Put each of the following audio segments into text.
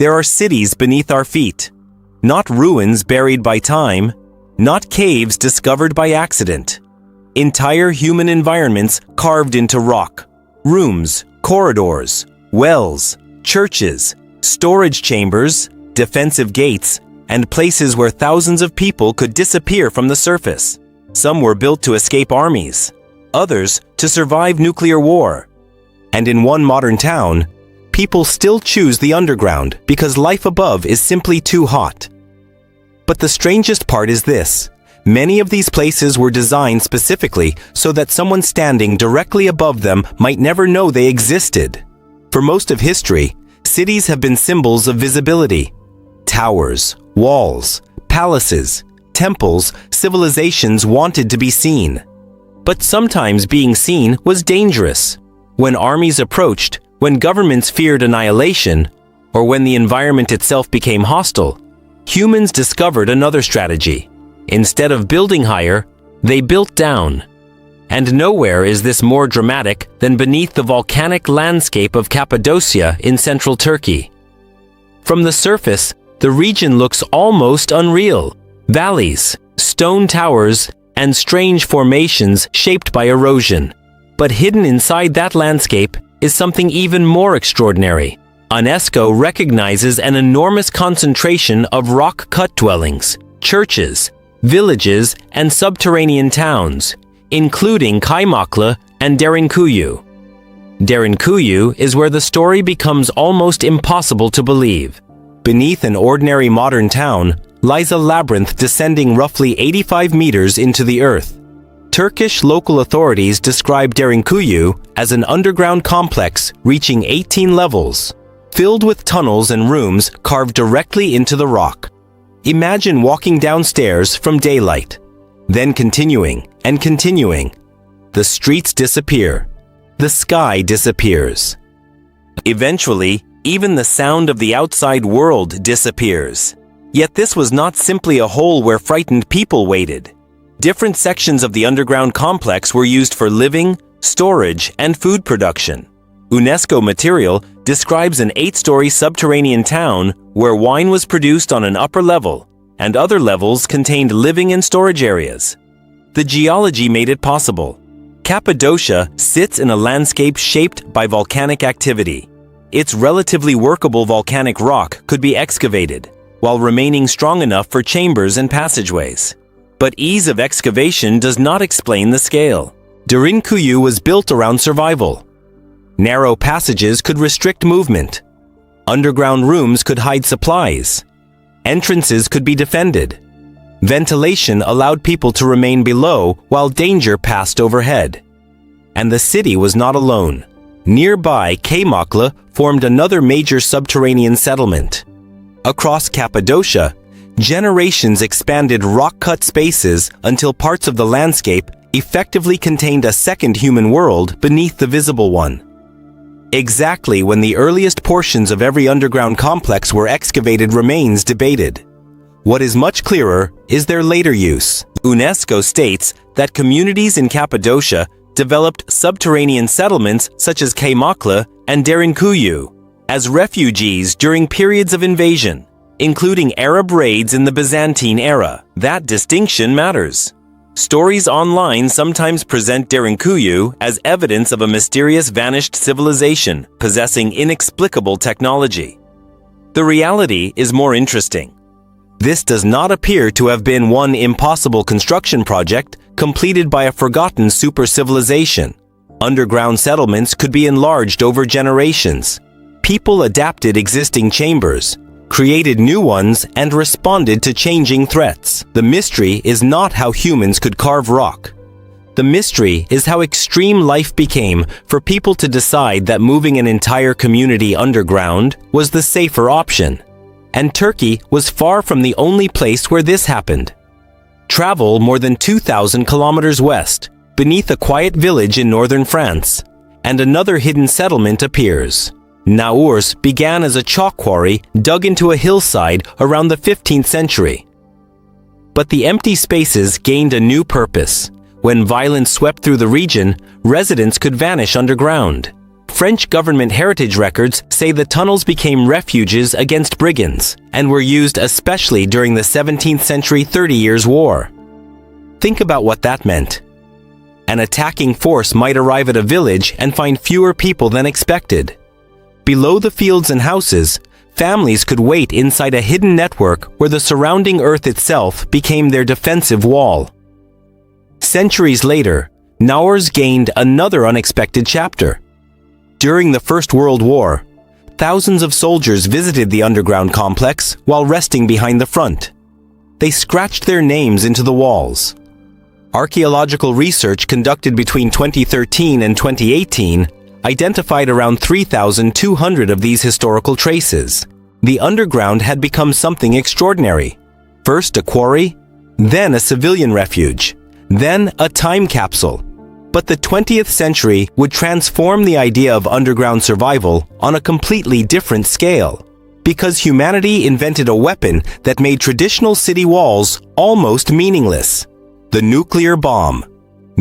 there are cities beneath our feet. Not ruins buried by time, not caves discovered by accident. Entire human environments carved into rock. Rooms, corridors, wells, churches, storage chambers, defensive gates, and places where thousands of people could disappear from the surface. Some were built to escape armies, others to survive nuclear war. And in one modern town, people still choose the underground because life above is simply too hot. But the strangest part is this. Many of these places were designed specifically so that someone standing directly above them might never know they existed. For most of history, cities have been symbols of visibility. Towers, walls, palaces, temples, civilizations wanted to be seen. But sometimes being seen was dangerous. When armies approached, when governments feared annihilation, or when the environment itself became hostile, humans discovered another strategy. Instead of building higher, they built down. And nowhere is this more dramatic than beneath the volcanic landscape of Cappadocia in central Turkey. From the surface, the region looks almost unreal. Valleys, stone towers, and strange formations shaped by erosion. But hidden inside that landscape is something even more extraordinary. UNESCO recognizes an enormous concentration of rock-cut dwellings, churches, villages, and subterranean towns, including Kaymaklı and Derinkuyu. Derinkuyu is where the story becomes almost impossible to believe. Beneath an ordinary modern town lies a labyrinth descending roughly 85 meters into the earth. Turkish local authorities describe Derinkuyu as an underground complex reaching 18 levels, filled with tunnels and rooms carved directly into the rock. Imagine walking downstairs from daylight, then continuing and continuing. The streets disappear. The sky disappears. Eventually, even the sound of the outside world disappears. Yet this was not simply a hole where frightened people waited. Different sections of the underground complex were used for living, storage, and food production. UNESCO material describes an 8-story subterranean town where wine was produced on an upper level, and other levels contained living and storage areas. The geology made it possible. Cappadocia sits in a landscape shaped by volcanic activity. Its relatively workable volcanic rock could be excavated, while remaining strong enough for chambers and passageways. But ease of excavation does not explain the scale. Derinkuyu was built around survival. Narrow passages could restrict movement. Underground rooms could hide supplies. Entrances could be defended. Ventilation allowed people to remain below while danger passed overhead. And the city was not alone. Nearby, Kaymaklı formed another major subterranean settlement. Across Cappadocia, generations expanded rock-cut spaces until parts of the landscape effectively contained a second human world beneath the visible one. Exactly when the earliest portions of every underground complex were excavated remains debated. What is much clearer is their later use. UNESCO states that communities in Cappadocia developed subterranean settlements such as Kaymaklı and Derinkuyu as refugees during periods of invasion, including Arab raids in the Byzantine era. That distinction matters. Stories online sometimes present Derinkuyu as evidence of a mysterious vanished civilization possessing inexplicable technology. The reality is more interesting. This does not appear to have been one impossible construction project completed by a forgotten super-civilization. Underground settlements could be enlarged over generations. People adapted existing chambers, created new ones, and responded to changing threats. The mystery is not how humans could carve rock. The mystery is how extreme life became for people to decide that moving an entire community underground was the safer option. And Turkey was far from the only place where this happened. Travel more than 2,000 kilometers west, beneath a quiet village in northern France, and another hidden settlement appears. Naurs began as a chalk quarry dug into a hillside around the 15th century. But the empty spaces gained a new purpose. When violence swept through the region, residents could vanish underground. French government heritage records say the tunnels became refuges against brigands and were used especially during the 17th century 30 Years' War. Think about what that meant. An attacking force might arrive at a village and find fewer people than expected. Below the fields and houses, families could wait inside a hidden network where the surrounding earth itself became their defensive wall. Centuries later, Naurs gained another unexpected chapter. During the First World War, thousands of soldiers visited the underground complex while resting behind the front. They scratched their names into the walls. Archaeological research conducted between 2013 and 2018 identified around 3,200 of these historical traces. The underground had become something extraordinary. First a quarry, then a civilian refuge, then a time capsule. But the 20th century would transform the idea of underground survival on a completely different scale, because humanity invented a weapon that made traditional city walls almost meaningless: the nuclear bomb.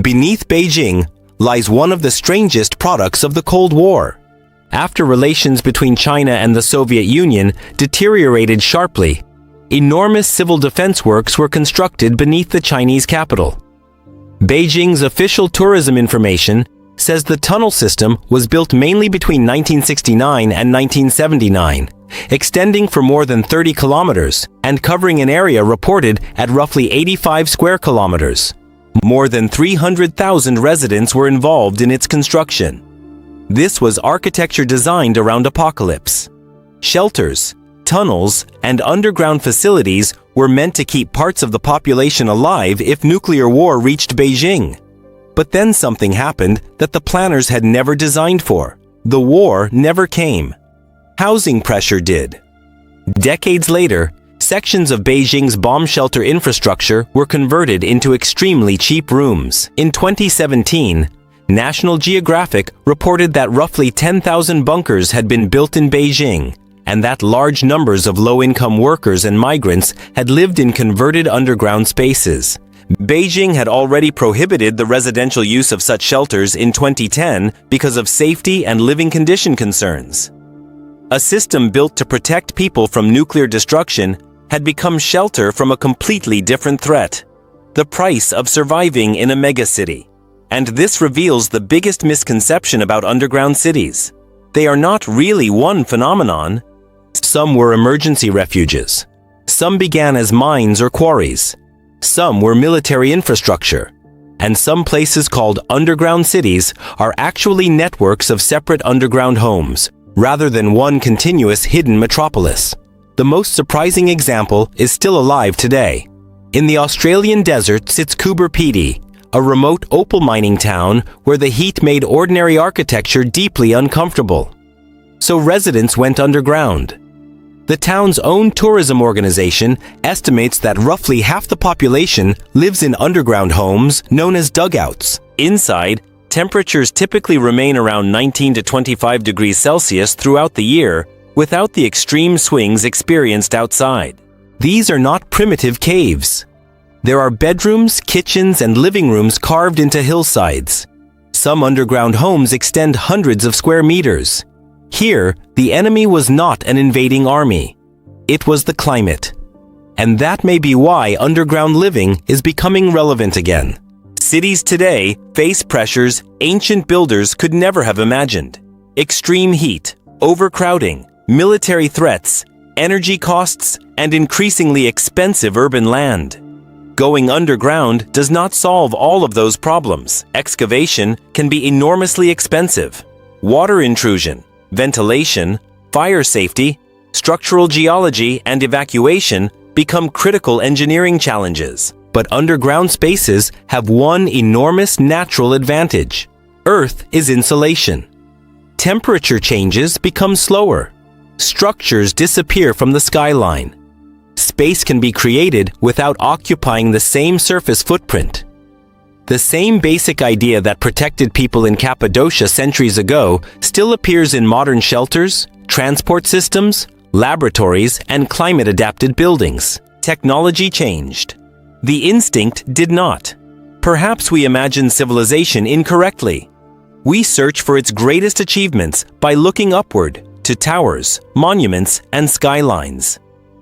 Beneath Beijing lies one of the strangest products of the Cold War. After relations between China and the Soviet Union deteriorated sharply, enormous civil defense works were constructed beneath the Chinese capital. Beijing's official tourism information says the tunnel system was built mainly between 1969 and 1979, extending for more than 30 kilometers and covering an area reported at roughly 85 square kilometers. More than 300,000 residents were involved in its construction. This was architecture designed around apocalypse. Shelters, tunnels, and underground facilities were meant to keep parts of the population alive if nuclear war reached Beijing. But then something happened that the planners had never designed for. The war never came. Housing pressure did. Decades later, sections of Beijing's bomb shelter infrastructure were converted into extremely cheap rooms. In 2017, National Geographic reported that roughly 10,000 bunkers had been built in Beijing, and that large numbers of low-income workers and migrants had lived in converted underground spaces. Beijing had already prohibited the residential use of such shelters in 2010 because of safety and living condition concerns. A system built to protect people from nuclear destruction had become shelter from a completely different threat: the price of surviving in a megacity. And this reveals the biggest misconception about underground cities. They are not really one phenomenon. Some were emergency refuges. Some began as mines or quarries. Some were military infrastructure. And some places called underground cities are actually networks of separate underground homes, rather than one continuous hidden metropolis. The most surprising example is still alive today. In the Australian desert sits Coober Pedy, a remote opal mining town where the heat made ordinary architecture deeply uncomfortable. So residents went underground. The town's own tourism organization estimates that roughly half the population lives in underground homes known as dugouts. Inside, temperatures typically remain around 19 to 25 degrees Celsius throughout the year, without the extreme swings experienced outside. These are not primitive caves. There are bedrooms, kitchens, and living rooms carved into hillsides. Some underground homes extend hundreds of square meters. Here, the enemy was not an invading army. It was the climate. And that may be why underground living is becoming relevant again. Cities today face pressures ancient builders could never have imagined. Extreme heat, overcrowding, military threats, energy costs, and increasingly expensive urban land. Going underground does not solve all of those problems. Excavation can be enormously expensive. Water intrusion, ventilation, fire safety, structural geology, and evacuation become critical engineering challenges. But underground spaces have one enormous natural advantage. Earth is insulation. Temperature changes become slower. Structures disappear from the skyline. Space can be created without occupying the same surface footprint. The same basic idea that protected people in Cappadocia centuries ago still appears in modern shelters, transport systems, laboratories, and climate-adapted buildings. Technology changed. The instinct did not. Perhaps we imagine civilization incorrectly. We search for its greatest achievements by looking upward to towers, monuments, and skylines.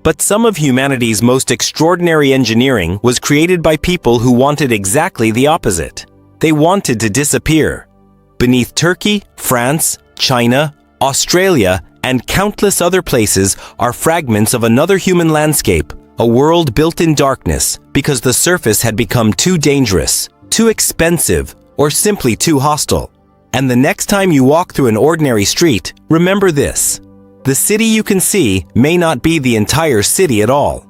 But some of humanity's most extraordinary engineering was created by people who wanted exactly the opposite. They wanted to disappear. Beneath Turkey, France, China, Australia, and countless other places are fragments of another human landscape, a world built in darkness because the surface had become too dangerous, too expensive, or simply too hostile. And the next time you walk through an ordinary street, remember this: the city you can see may not be the entire city at all.